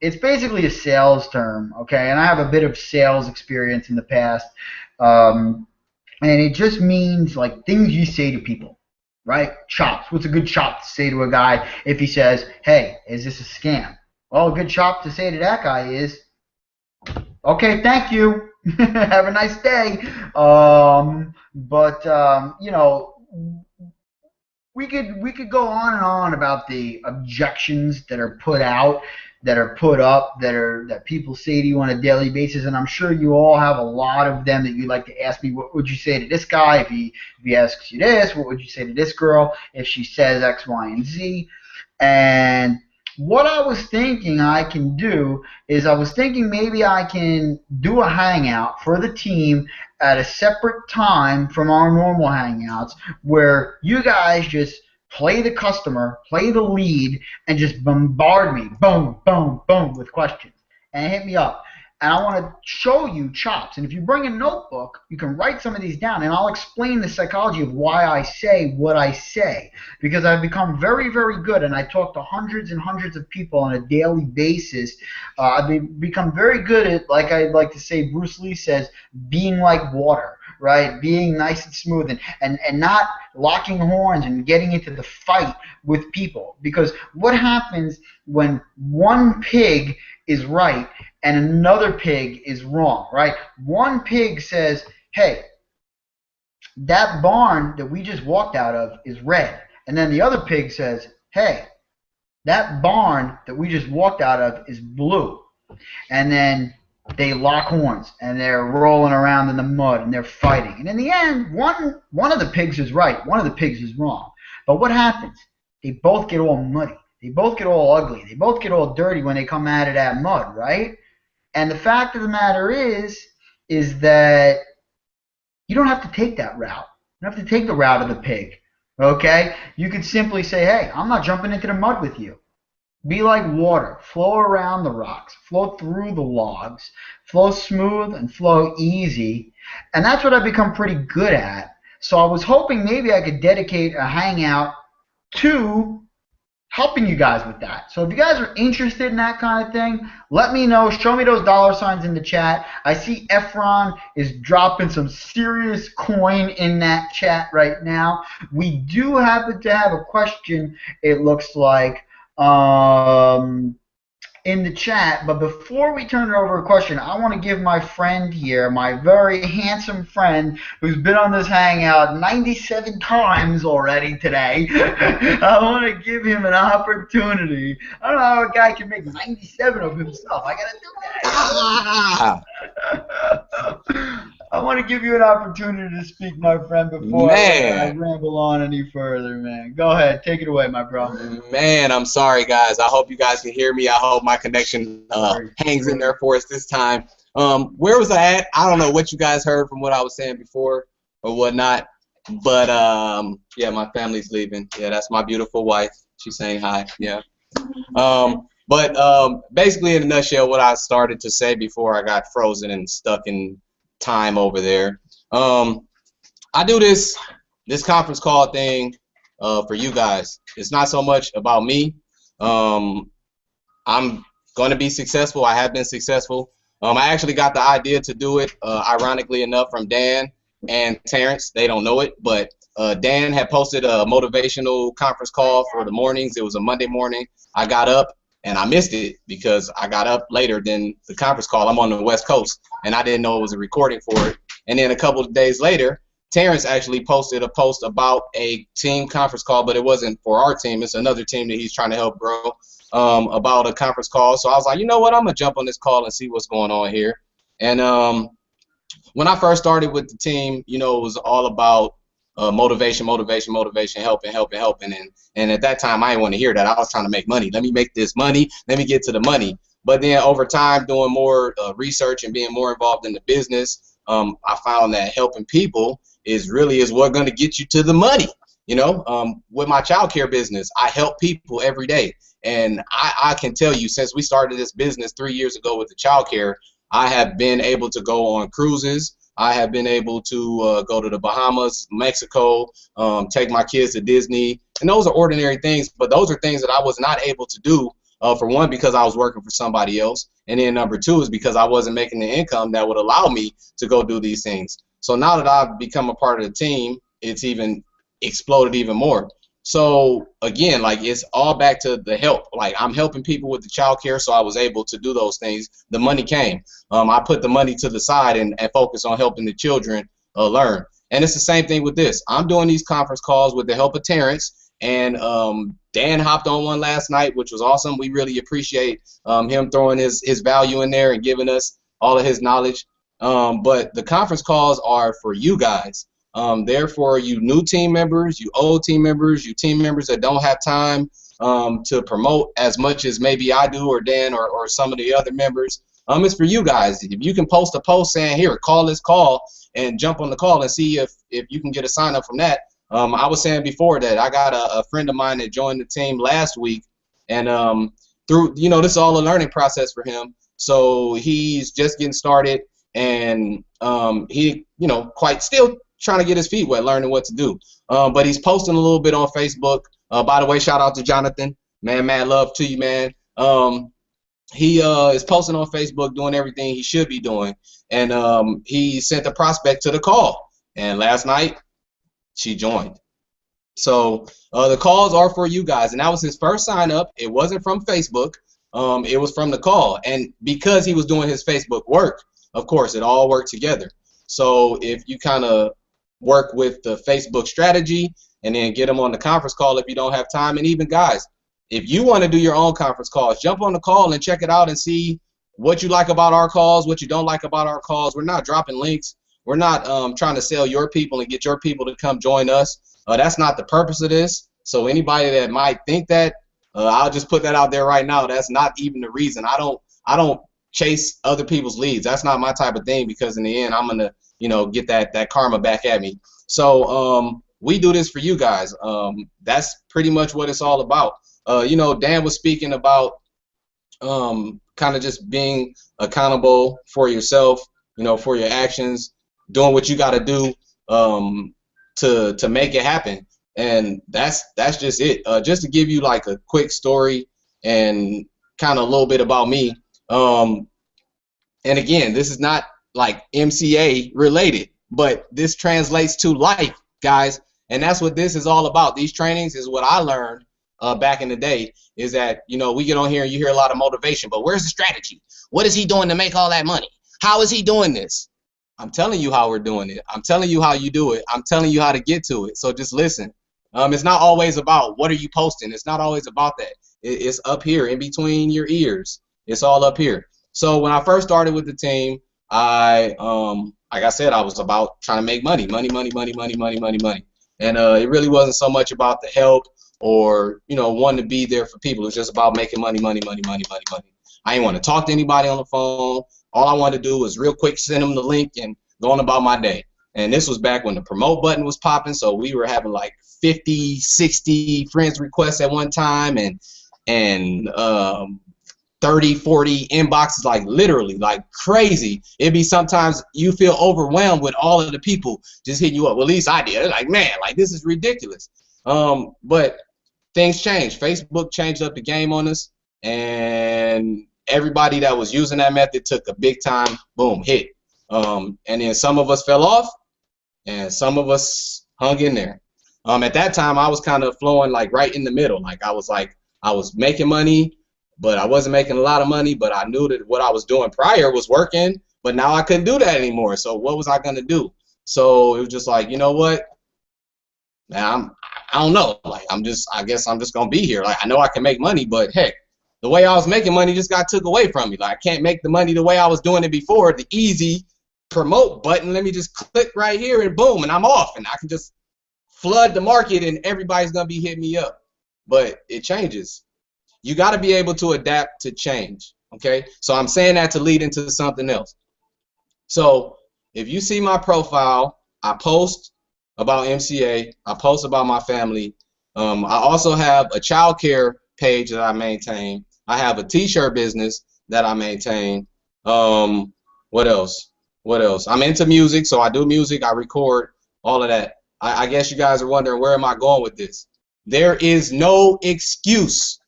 it's basically a sales term, okay? And I have a bit of sales experience in the past. And it just means like things you say to people, right? Chops. What's a good chop to say to a guy if he says, hey, is this a scam? Well, a good chop to say to that guy is, okay, thank you. Have a nice day. You know, we could go on and on about the objections that are put out, that are put up, that people say to you on a daily basis, and I'm sure you all have a lot of them that you like to ask me. What would you say to this guy if he asks you this? What would you say to this girl if she says X, Y, and Z? And what I was thinking I can do is I was thinking maybe I can do a hangout for the team at a separate time from our normal hangouts where you guys just play the customer, play the lead, and just bombard me, boom, boom, boom, with questions. And hit me up. And I want to show you chops. And if you bring a notebook, you can write some of these down, and I'll explain the psychology of why I say what I say. Because I've become very, very good, and I talk to hundreds and hundreds of people on a daily basis. I've become very good at, like I like to say, Bruce Lee says, being like water, right? Being nice and smooth, and not locking horns and getting into the fight with people. Because what happens when one pig is right and another pig is wrong, right? One pig says, hey, that barn that we just walked out of is red. And then the other pig says, hey, that barn that we just walked out of is blue. And then they lock horns and they're rolling around in the mud and they're fighting. And in the end, one of the pigs is right, one of the pigs is wrong. But what happens? They both get all muddy. They both get all ugly. They both get all dirty when they come out of that mud, right? And the fact of the matter is that you don't have to take that route. You don't have to take the route of the pig. Okay? You could simply say, hey, I'm not jumping into the mud with you. Be like water. Flow around the rocks. Flow through the logs. Flow smooth and flow easy. And that's what I've become pretty good at. So I was hoping maybe I could dedicate a hangout to helping you guys with that. So if you guys are interested in that kind of thing, let me know. Show me those dollar signs in the chat. I see Efron is dropping some serious coin in that chat right now. We do happen to have a question, it looks like, in the chat, but before we turn it over to a question, I want to give my friend here, my very handsome friend who's been on this hangout 97 times already today, I want to give him an opportunity. I don't know how a guy can make 97 of himself. I got to do that. I want to give you an opportunity to speak, my friend, before I ramble on any further, man. Go ahead. Take it away, my bro. Man, I'm sorry, guys. I hope you guys can hear me. I hope my connection hangs in there for us this time. Where was I at? I don't know what you guys heard from what I was saying before or whatnot. But, yeah, my family's leaving. Yeah, that's my beautiful wife. She's saying hi. Yeah. But basically, in a nutshell, what I started to say before I got frozen and stuck in time over there. I do this conference call thing for you guys. It's not so much about me. I'm going to be successful. I have been successful. I actually got the idea to do it, ironically enough, from Dan and Terrence. They don't know it, but Dan had posted a motivational conference call for the mornings. It was a Monday morning. I got up and I missed it because I got up later than the conference call. I'm on the West Coast, and I didn't know it was a recording for it. And then a couple of days later, Terrence actually posted a post about a team conference call, but it wasn't for our team. It's another team that he's trying to help grow, about a conference call. So I was like, you know what? I'm going to jump on this call and see what's going on here. And when I first started with the team, you know, it was all about motivation, helping. And at that time, I didn't want to hear that. I was trying to make money. Let me make this money. Let me get to the money. But then over time, doing more research and being more involved in the business, I found that helping people is what going to get you to the money. You know, with my childcare business, I help people every day. And I can tell you, since we started this business 3 years ago with the childcare, I have been able to go on cruises. I have been able to go to the Bahamas, Mexico, take my kids to Disney. And those are ordinary things, but those are things that I was not able to do, for one, because I was working for somebody else. And then number two is because I wasn't making the income that would allow me to go do these things. So now that I've become a part of the team, it's even exploded even more. So again, like it's all back to the help. Like I'm helping people with the child care, so I was able to do those things. The money came. I put the money to the side and focus on helping the children learn. And it's the same thing with this. I'm doing these conference calls with the help of Terrence, and Dan hopped on one last night, which was awesome. We really appreciate him throwing his value in there and giving us all of his knowledge. But the conference calls are for you guys. Therefore, you new team members, you old team members, you team members that don't have time to promote as much as maybe I do or Dan or some of the other members, it's for you guys. If you can post a post saying, here, call this call and jump on the call and see if you can get a sign up from that. I was saying before that I got a friend of mine that joined the team last week, and through, this is all a learning process for him. So he's just getting started, and he, quite still trying to get his feet wet, learning what to do. But he's posting a little bit on Facebook. By the way, shout out to Jonathan, man, mad love to you, man. He is posting on Facebook, doing everything he should be doing, and he sent the prospect to the call. And last night, she joined. So the calls are for you guys, and that was his first sign up. It wasn't from Facebook. It was from the call, and because he was doing his Facebook work, of course, it all worked together. So if you kind of work with the Facebook strategy and then get them on the conference call if you don't have time, and even guys, if you want to do your own conference calls, jump on the call and check it out and see what you like about our calls, what you don't like about our calls. We're not dropping links. We're not trying to sell your people and get your people to come join us. That's not the purpose of this. So anybody that might think that, I'll just put that out there right now. That's not even the reason. I don't chase other people's leads. That's not my type of thing, because in the end, I'm gonna get that karma back at me. So we do this for you guys. That's pretty much what it's all about. Dan was speaking about kind of just being accountable for yourself, for your actions, doing what you got to do to make it happen. And that's just it. Just to give you like a quick story and kind of a little bit about me. And again, this is not like MCA related, but this translates to life, guys. And that's what this is all about. These trainings is what I learned back in the day, is that, we get on here and you hear a lot of motivation, but where's the strategy? What is he doing to make all that money? How is he doing this? I'm telling you how we're doing it. I'm telling you how you do it. I'm telling you how to get to it. So just listen. It's not always about what are you posting. It's not always about that. It's up here in between your ears. It's all up here. So when I first started with the team, like I said, I was about trying to make money. And it really wasn't so much about the help or, wanting to be there for people. It was just about making money. I didn't want to talk to anybody on the phone. All I wanted to do was real quick send them the link and go on about my day. And this was back when the promote button was popping, so we were having like 50, 60 friends requests at one time, and 30, 40 inboxes, like literally, like crazy. It'd be sometimes you feel overwhelmed with all of the people just hitting you up. Well, at least I did. Like, man, like this is ridiculous. But things changed. Facebook changed up the game on us, and everybody that was using that method took a big time boom hit. And then some of us fell off, and some of us hung in there. At that time, I was kind of flowing like right in the middle. I was making money, but I wasn't making a lot of money. But I knew that what I was doing prior was working, but now I couldn't do that anymore. So what was I gonna do? So it was just like, you know what? Man, I don't know. Like I guess I'm just gonna be here. Like I know I can make money, but heck, the way I was making money just got took away from me. Like I can't make the money the way I was doing it before. The easy promote button, let me just click right here and boom, and I'm off, and I can just flood the market and everybody's gonna be hitting me up. But it changes. You got to be able to adapt to change. Okay, so I'm saying that to lead into something else. So if you see my profile, I post about MCA, I post about my family. I also have a child care page that I maintain. I have a t-shirt business that I maintain. What else? I'm into music, so I do music, I record, all of that. I guess you guys are wondering, where am I going with this? There is no excuse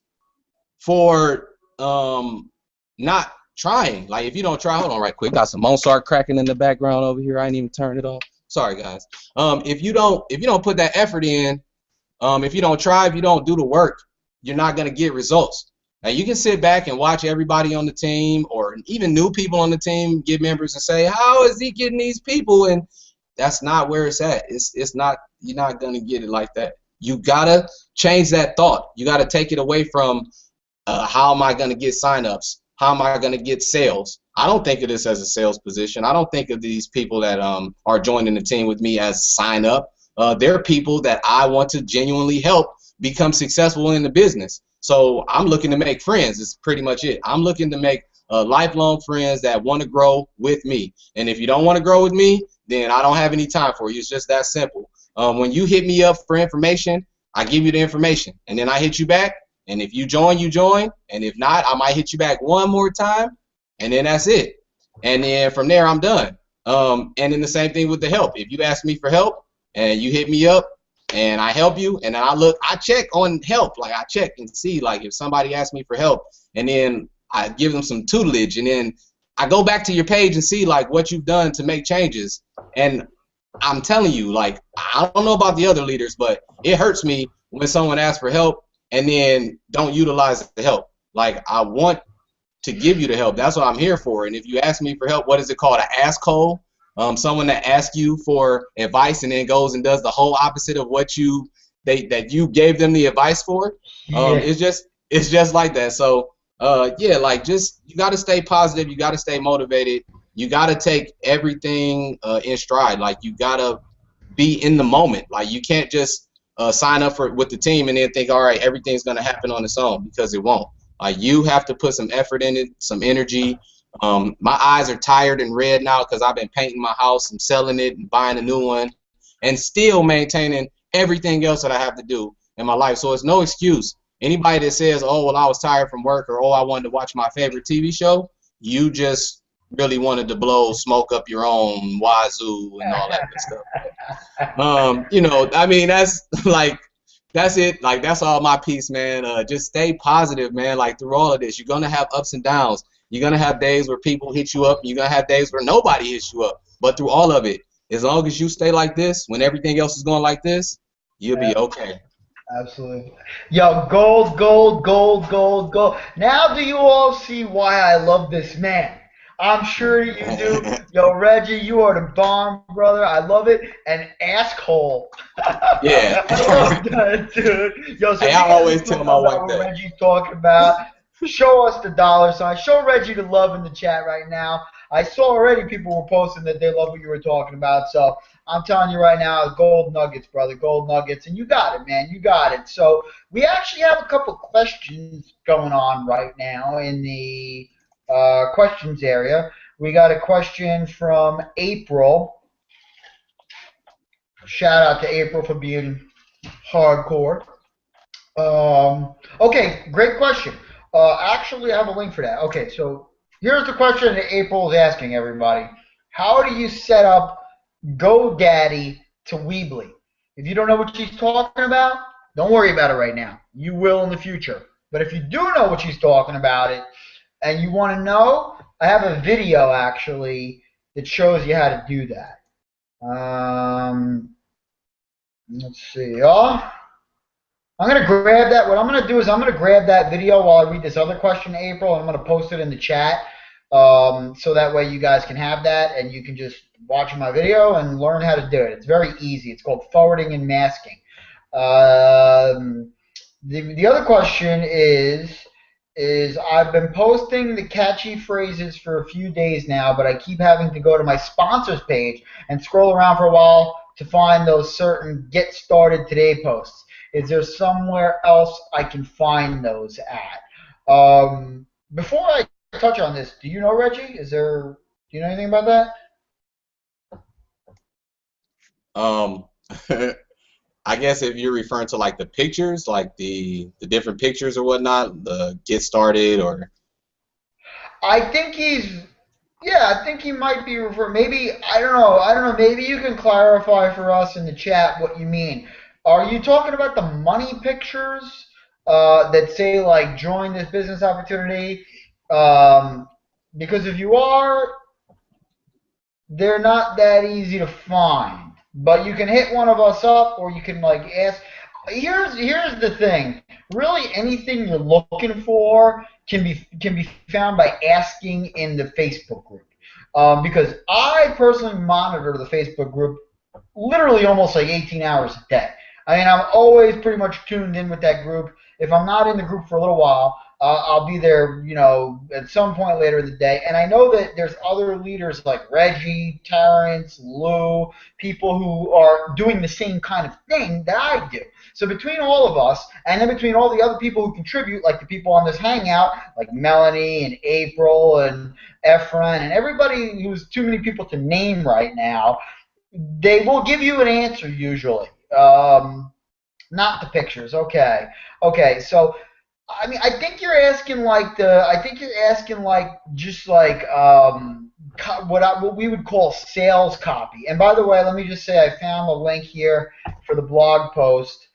for not trying. Like if you don't try, hold on right quick. Got some Mozart cracking in the background over here. I didn't even turn it off. Sorry, guys. If you don't put that effort in, if you don't try, if you don't do the work, you're not gonna get results. Now you can sit back and watch everybody on the team, or even new people on the team, get members and say, "How is he getting these people?" And that's not where it's at. It's not. You're not gonna get it like that. You gotta change that thought. You gotta take it away from how am I going to get signups? How am I going to get sales? I don't think of this as a sales position. I don't think of these people that are joining the team with me as sign up. They're people that I want to genuinely help become successful in the business. So I'm looking to make friends. It's pretty much it. I'm looking to make lifelong friends that want to grow with me. And if you don't want to grow with me, then I don't have any time for you. It's just that simple. When you hit me up for information, I give you the information, and then I hit you back. And if you join, you join. And if not, I might hit you back one more time, and then that's it. And then from there, I'm done. And then the same thing with the help. If you ask me for help and you hit me up and I help you, and then I check on help. Like I check and see, like if somebody asks me for help, and then I give them some tutelage, and then I go back to your page and see like what you've done to make changes. And I'm telling you, like I don't know about the other leaders, but it hurts me when someone asks for help and then don't utilize the help. Like I want to give you the help. That's what I'm here for. And if you ask me for help, what is it called? An ask hole? Someone that asks you for advice and then goes and does the whole opposite of what that you gave them the advice for. Yeah. It's just like that. So yeah, like just you got to stay positive. You got to stay motivated. You got to take everything in stride. Like you got to be in the moment. Like you can't just sign up with the team and then think, all right, everything's gonna happen on its own, because it won't. You have to put some effort in it, some energy. My eyes are tired and red now because I've been painting my house and selling it and buying a new one, and still maintaining everything else that I have to do in my life. So it's no excuse. Anybody that says, oh, well, I was tired from work, or oh, I wanted to watch my favorite TV show, you just really wanted to blow smoke up your own wazoo and all that good stuff. You know, I mean, that's like, that's it. Like, that's all my piece, man. Just stay positive, man. Like, through all of this, you're going to have ups and downs. You're going to have days where people hit you up. You're going to have days where nobody hits you up. But through all of it, as long as you stay like this, when everything else is going like this, you'll be okay. Absolutely. Yo, gold, gold, gold, gold, gold. Now do you all see why I love this man? I'm sure you do. Yo, Reggie, you are the bomb, brother. I love it. And asshole. Yeah. I love that, dude. Yo, so Hey, I always tell my wife what that. Reggie's talking about. Show us the dollar sign. Show Reggie the love in the chat right now. I saw already people were posting that they love what you were talking about. So I'm telling you right now, gold nuggets, brother, gold nuggets. And you got it, man. You got it. So we actually have a couple questions going on right now in the questions area. We got a question from April. Shout out to April for being hardcore. Okay, great question. Actually, I have a link for that. Okay, so here's the question that April is asking everybody. How do you set up GoDaddy to Weebly? If you don't know what she's talking about, don't worry about it right now. You will in the future. But if you do know what she's talking about it and you want to know, I have a video actually that shows you how to do that. Let's see. Oh, I'm going to grab that. What I'm going to do is I'm going to grab that video while I read this other question, April, and I'm going to post it in the chat so that way you guys can have that and you can just watch my video and learn how to do it. It's very easy. It's called forwarding and masking. The other question is I've been posting the catchy phrases for a few days now, but I keep having to go to my sponsors page and scroll around for a while to find those certain Get Started Today posts. Is there somewhere else I can find those at? Before I touch on this, do you know, Reggie? Do you know anything about Um, I guess if you're referring to like the pictures, like the different pictures or whatnot, the get started or. I think I think he might be referring. Maybe I don't know. Maybe you can clarify for us in the chat what you mean. Are you talking about the money pictures that say like join this business opportunity? Because if you are, they're not that easy to find. But you can hit one of us up, or you can like ask. Here's the thing. Really, anything you're looking for can be found by asking in the Facebook group. Because I personally monitor the Facebook group literally almost like 18 hours a day. I mean, I'm always pretty much tuned in with that group. If I'm not in the group for a little while, I'll be there, at some point later in the day. And I know that there's other leaders like Reggie, Terrence, Lou, people who are doing the same kind of thing that I do. So between all of us, and then between all the other people who contribute, like the people on this hangout, like Melanie and April and Efren and everybody who's too many people to name right now, they will give you an answer usually. Not the pictures. Okay. Okay. So, I mean, I think you're asking like I think you're asking like just like what we would call sales copy. And by the way, let me just say I found the link here for the blog post.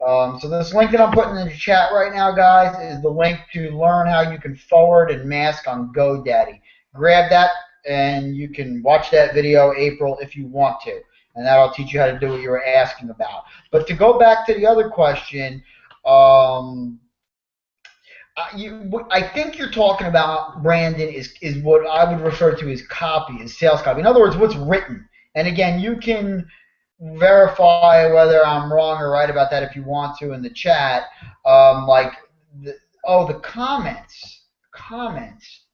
So this link that I'm putting in the chat right now, guys, is the link to learn how you can forward and mask on GoDaddy. Grab that, and you can watch that video, April, if you want to, and that'll teach you how to do what you were asking about. But to go back to the other question, I think you're talking about, Brandon, is what I would refer to as copy, as sales copy. In other words, what's written. And again, you can verify whether I'm wrong or right about that if you want to in the chat. Like, the comments. Comments.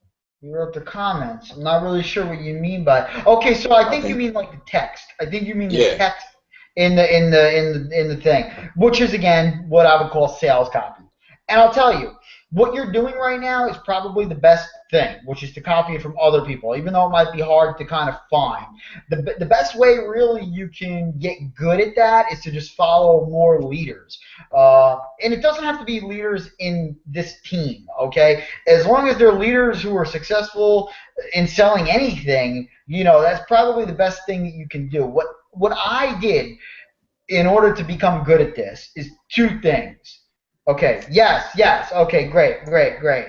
You wrote the comments. I'm not really sure what you mean by. Okay, so I think you mean like the text. I think you mean the text in the thing, which is again what I would call sales copy. And I'll tell you, what you're doing right now is probably the best thing, which is to copy it from other people, even though it might be hard to kind of find. The best way really you can get good at that is to just follow more leaders. And it doesn't have to be leaders in this team, okay? As long as they're leaders who are successful in selling anything, that's probably the best thing that you can do. What I did in order to become good at this is two things. Okay. Yes. Yes. Okay. Great. Great. Great.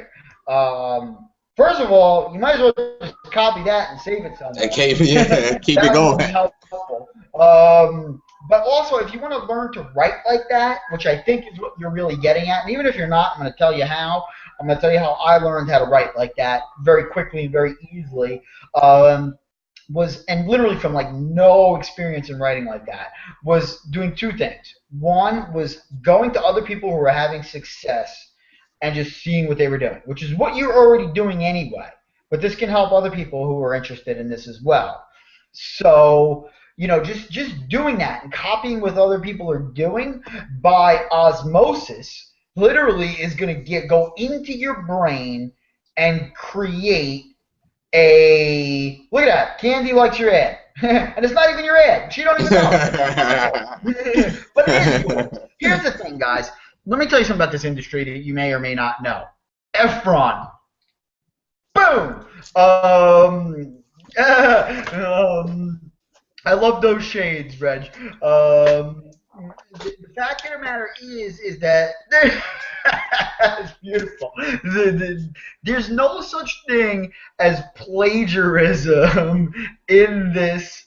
First of all, you might as well just copy that and save it somewhere. And keep it going. Be helpful. But also, if you want to learn to write like that, which I think is what you're really getting at, and even if you're not, I'm going to tell you how. I'm going to tell you how I learned how to write like that very quickly and very easily. And literally from like no experience in writing like that, was doing two things. One was going to other people who were having success and just seeing what they were doing, which is what you're already doing anyway. But this can help other people who are interested in this as well. So, just doing that and copying what other people are doing by osmosis literally is going to go into your brain and create look at that. Candy likes your ad. And it's not even your ad. She don't even know. But it is yours. Here's the thing, guys. Let me tell you something about this industry that you may or may not know. Efron. Boom. I love those shades, Reg. The fact of the matter is that it's beautiful. There's no such thing as plagiarism in this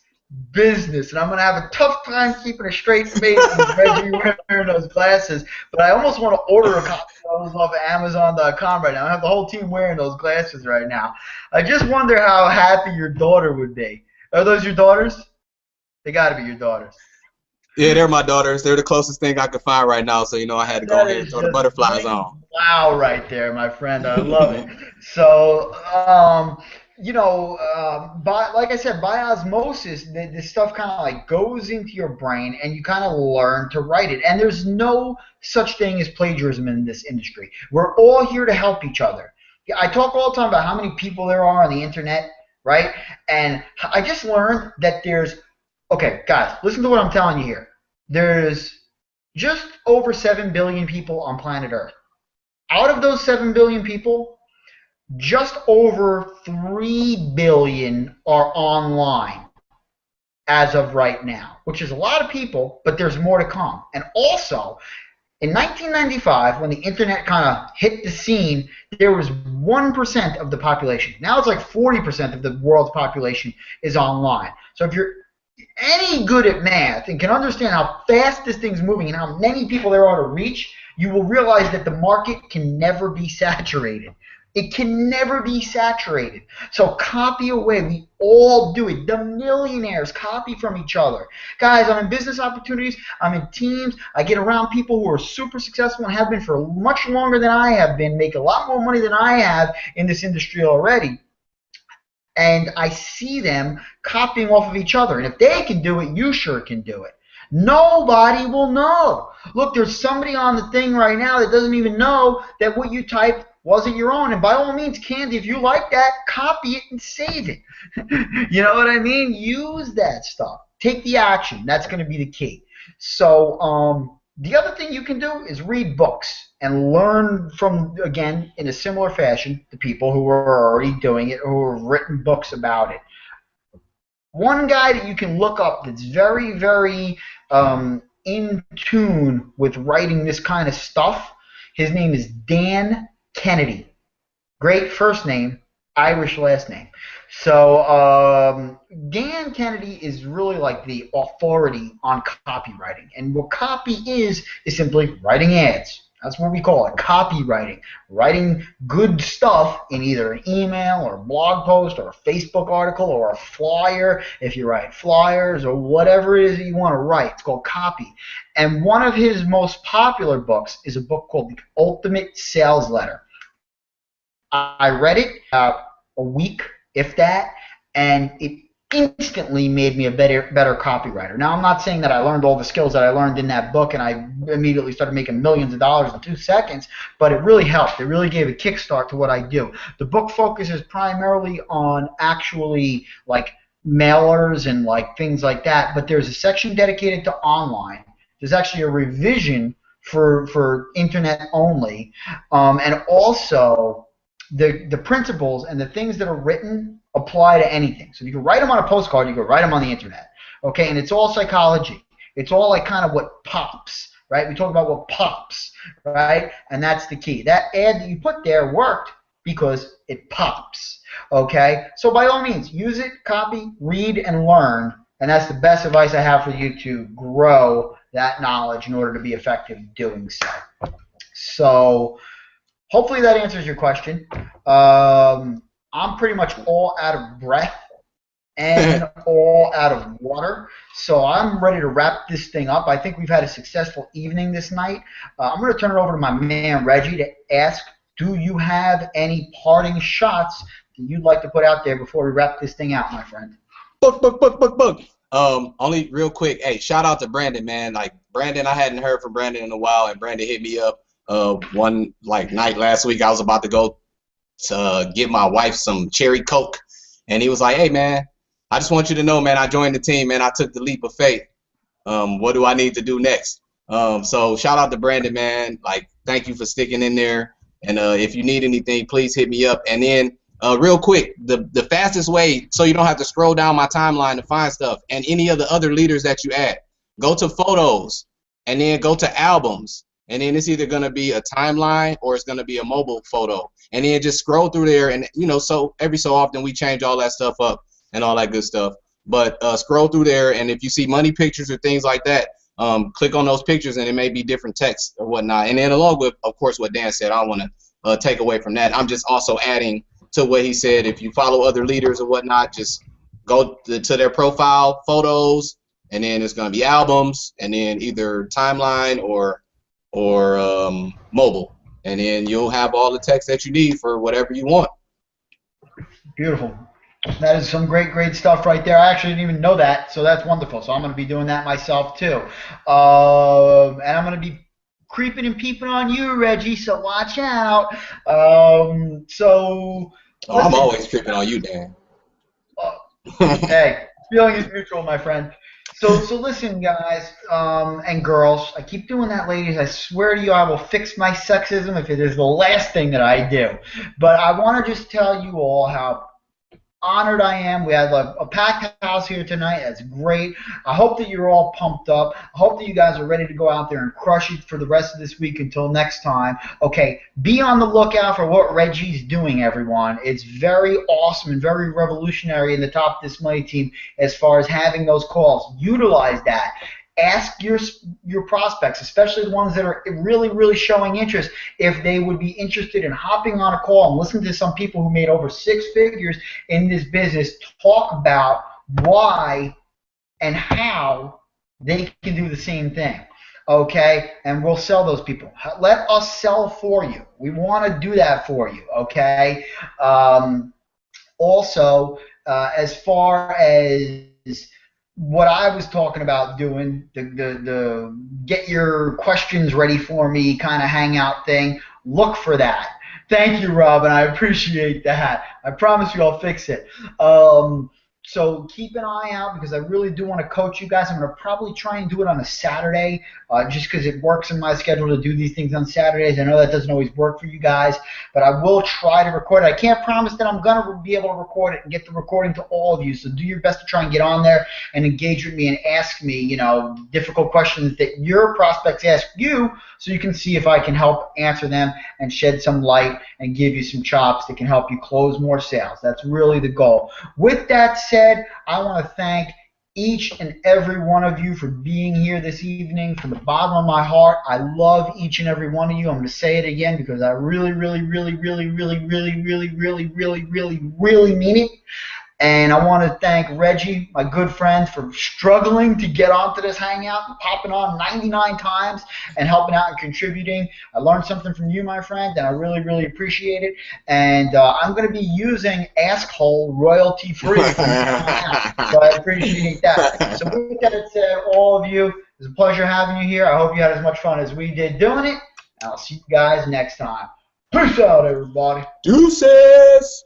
business, and I'm gonna have a tough time keeping a straight face with Reggie wearing those glasses. But I almost want to order a copy of those off of Amazon.com right now. I have the whole team wearing those glasses right now. I just wonder how happy your daughter would be. Are those your daughters? They got to be your daughters. Yeah, they're my daughters. They're the closest thing I could find right now, so I had to go ahead and throw the butterflies on. Wow, right there, my friend. I love it. So, like I said, by osmosis, this stuff kind of like goes into your brain, and you kind of learn to write it. And there's no such thing as plagiarism in this industry. We're all here to help each other. I talk all the time about how many people there are on the internet, right? And I just learned that okay, guys, listen to what I'm telling you here. There's just over 7 billion people on planet Earth. Out of those 7 billion people, just over 3 billion are online as of right now, which is a lot of people, but there's more to come. And also, In 1995, when the internet kind of hit the scene, there was 1% of the population. Now it's like 40% of the world's population is online. So if you're any good at math and can understand how fast this thing's moving and how many people there are to reach, you will realize that the market can never be saturated. It can never be saturated. So copy away. We all do it. The millionaires copy from each other. Guys, I'm in business opportunities. I'm in teams. I get around people who are super successful and have been for much longer than I have been, make a lot more money than I have in this industry already. And I see them copying off of each other. And if they can do it, you sure can do it. Nobody will know. Look, there's somebody on the thing right now that doesn't even know that what you typed wasn't your own. And by all means, Candy, if you like that, copy it and save it. You know what I mean? Use that stuff. Take the action. That's going to be the key. So the other thing you can do is read books and learn from, again, in a similar fashion, the people who are already doing it, who have written books about it. One guy that you can look up that's very, very in tune with writing this kind of stuff, his name is Dan Kennedy. Great first name, Irish last name. So Dan Kennedy is really like the authority on copywriting. And what copy is simply writing ads. That's what we call it, copywriting. Writing good stuff in either an email or a blog post or a Facebook article or a flyer, if you write flyers or whatever it is that you want to write. It's called copy. And one of his most popular books is a book called The Ultimate Sales Letter. I read it a week, if that, and it instantly made me a better copywriter. Now, I'm not saying that I learned all the skills that I learned in that book and I immediately started making millions of dollars in 2 seconds, but it really helped. It really gave a kickstart to what I do. The book focuses primarily on actually like mailers and like things like that, but there's a section dedicated to online. There's actually a revision for internet only, and also the principles and the things that are written apply to anything. So you can write them on a postcard, you can write them on the internet. Okay, and it's all psychology. It's all like kind of what pops, right? We talk about what pops, right? And that's the key. That ad that you put there worked because it pops. Okay, so by all means, use it, copy, read, and learn. And that's the best advice I have for you to grow that knowledge in order to be effective doing so. So hopefully that answers your question. I'm pretty much all out of breath and all out of water, so I'm ready to wrap this thing up. I think we've had a successful evening this night. I'm going to turn it over to my man Reggie to ask, do you have any parting shots that you'd like to put out there before we wrap this thing out, my friend? Book. Only real quick, hey, shout out to Brandon, man. Like Brandon, I hadn't heard from Brandon in a while, and Brandon hit me up one like night last week. I was about to go to give my wife some cherry Coke, and he was like, "Hey, man, I just want you to know, man, I joined the team, man. I took the leap of faith. What do I need to do next?" So shout out to Brandon, man. Like, thank you for sticking in there. And if you need anything, please hit me up. And then real quick, the fastest way, so you don't have to scroll down my timeline to find stuff, and any of the other leaders that you add, go to photos, and then go to albums. And then it's either going to be a timeline or it's going to be a mobile photo. And then just scroll through there. And, you know, so every so often we change all that stuff up and all that good stuff. But scroll through there. And if you see money pictures or things like that, click on those pictures and it may be different text or whatnot. And then along with, of course, what Dan said, I don't want to take away from that. I'm just also adding to what he said. If you follow other leaders or whatnot, just go to their profile, photos, and then it's going to be albums, and then either timeline or mobile, and then you'll have all the text that you need for whatever you want. Beautiful. That is some great stuff right there. I actually didn't even know that, so that's wonderful. So I'm going to be doing that myself too. And I'm going to be creeping and peeping on you, Reggie, so watch out. I'm always creeping on you, Dan. Hey, feeling is mutual, my friend. So listen, guys and girls. I keep doing that, ladies. I swear to you, I will fix my sexism if it is the last thing that I do. But I want to just tell you all how honored I am. We had a packed house here tonight. That's great. I hope that you're all pumped up. I hope that you guys are ready to go out there and crush it for the rest of this week until next time. Okay, be on the lookout for what Reggie's doing, everyone. It's very awesome and very revolutionary in the Top This Money team as far as having those calls. Utilize that. Ask your prospects, especially the ones that are really showing interest, if they would be interested in hopping on a call and listening to some people who made over 6 figures in this business talk about why and how they can do the same thing. Okay, and we'll sell those people. Let us sell for you. We want to do that for you. Okay. Also, as far as what I was talking about doing, the get your questions ready for me kind of hangout thing, look for that. Thank you, Robin. I appreciate that. I promise you I'll fix it. So keep an eye out because I really do want to coach you guys. I'm going to probably try and do it on a Saturday just because it works in my schedule to do these things on Saturdays. I know that doesn't always work for you guys, but I will try to record it. I can't promise that I'm going to be able to record it and get the recording to all of you, so do your best to try and get on there and engage with me and ask me, difficult questions that your prospects ask you so you can see if I can help answer them and shed some light and give you some chops that can help you close more sales. That's really the goal. With that said, I want to thank each and every one of you for being here this evening from the bottom of my heart. I love each and every one of you. I'm going to say it again because I really mean it. And I want to thank Reggie, my good friend, for struggling to get onto this hangout and popping on 99 times and helping out and contributing. I learned something from you, my friend, and I really appreciate it. And I'm going to be using Askhole royalty-free from now on out, so I appreciate that. So with that said, all of you, it was a pleasure having you here. I hope you had as much fun as we did doing it. And I'll see you guys next time. Peace out, everybody. Deuces.